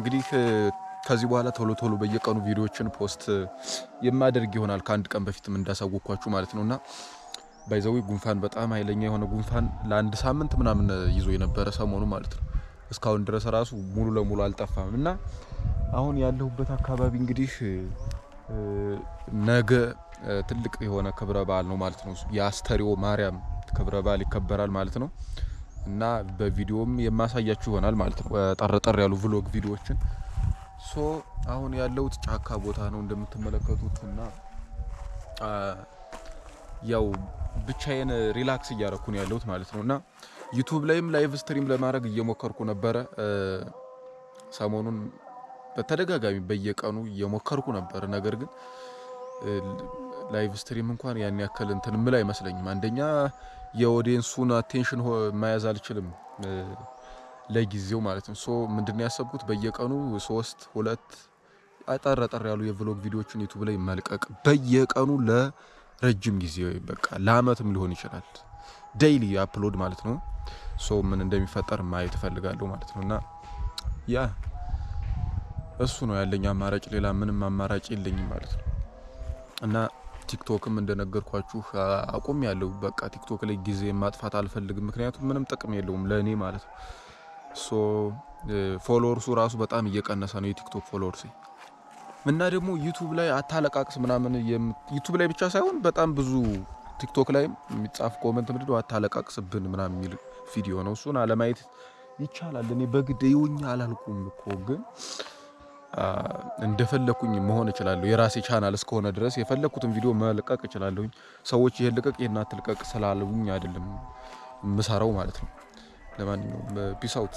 እንግዲህ ከዚህ በኋላ ቶሎ በየቀኑ ቪዲዮዎችን ፖስት የማደርግ ይሆናል ከአንድ ቀን በፊትም እንዳሳወቅኳችሁ ማለት ነውና ባይዘው ጉንፋን በጣም ኃይለኛ የሆነ ጉንፋን ለአንድ ሳምንት ምናምን ይዞ የነበረ ሰሞኑ ማለት ነው። እስካሁን ድረስ ራሱ ሙሉ ለሙሉ አልጠፋም እና አሁን ያለሁበት አካባቢ እንግዲህ ነገ ትልቅ የሆነ ክብረ በዓል ነው ማለት ነው። የአስተሪዮ ማርያም ክብረ በዓል ይከበራል ማለት ነው እና በቪዲዮም የማሳያችሁ ይሆናል ማለት ነው። ጠርጠር ያሉ ቭሎግ ቪዲዮዎችን አሁን ያለሁት ጫካ ቦታ ነው እንደምትመለከቱት እና ያው ብቻዬን ሪላክስ እያደረኩ ነው ያለሁት ማለት ነውና ዩቲዩብ ላይም ላይቭ ስትሪም ለማድረግ እየሞከርኩ ነበር። ሰሞኑን በተደጋጋሚ በየቀኑ እየሞከርኩ ነበር። ነገር ግን ላይቭ ስትሪም እንኳን ያን ያክል እንትን ምል አይመስለኝም። አንደኛ የኦዲየንሱን አቴንሽን መያዝ አልችልም ለጊዜው ማለት ነው። ምንድነው ያሰብኩት በየቀኑ 3-2 አጠር ያሉ የቭሎግ ቪዲዮዎችን ዩቲዩብ ላይ መልቀቅ በየቀኑ ለረጅም ጊዜ በቃ ለአመትም ሊሆን ይችላል ዴይሊ አፕሎድ ማለት ነው። ምን እንደሚፈጠር ማየት እፈልጋለሁ ማለት ነውና ያ እሱ ነው ያለኝ አማራጭ፣ ሌላ ምንም አማራጭ የለኝም ማለት ነው። እና ቲክቶክም እንደነገርኳችሁ አቁም ያለው በቃ ቲክቶክ ላይ ጊዜ ማጥፋት አልፈልግም፣ ምክንያቱም ምንም ጥቅም የለውም ለኔ ማለት ነው። ፎሎወርሱ ራሱ በጣም እየቀነሰ ነው የቲክቶክ ፎሎወርስ። እና ደግሞ ዩቲዩብ ላይ አታለቃቅስ ምናምን ዩቲዩብ ላይ ብቻ ሳይሆን በጣም ብዙ ቲክቶክ ላይ የሚጻፍ ኮሜንት ምንድነው አታለቃቅስብን ምናምን የሚል ቪዲዮ ነው። እሱን አለማየት ይቻላል። እኔ በግድ ይውኛ አላልኩም እኮ ግን እንደፈለኩኝ መሆን እችላለሁ። የራሴ ቻናል እስከሆነ ድረስ የፈለኩትን ቪዲዮ መልቀቅ እችላለሁኝ። ሰዎች ይሄን ልቀቅ ይሄን አትልቀቅ ስላሉኝ አይደለም ምሰራው ማለት ነው። ለማንኛውም ፒስ አውት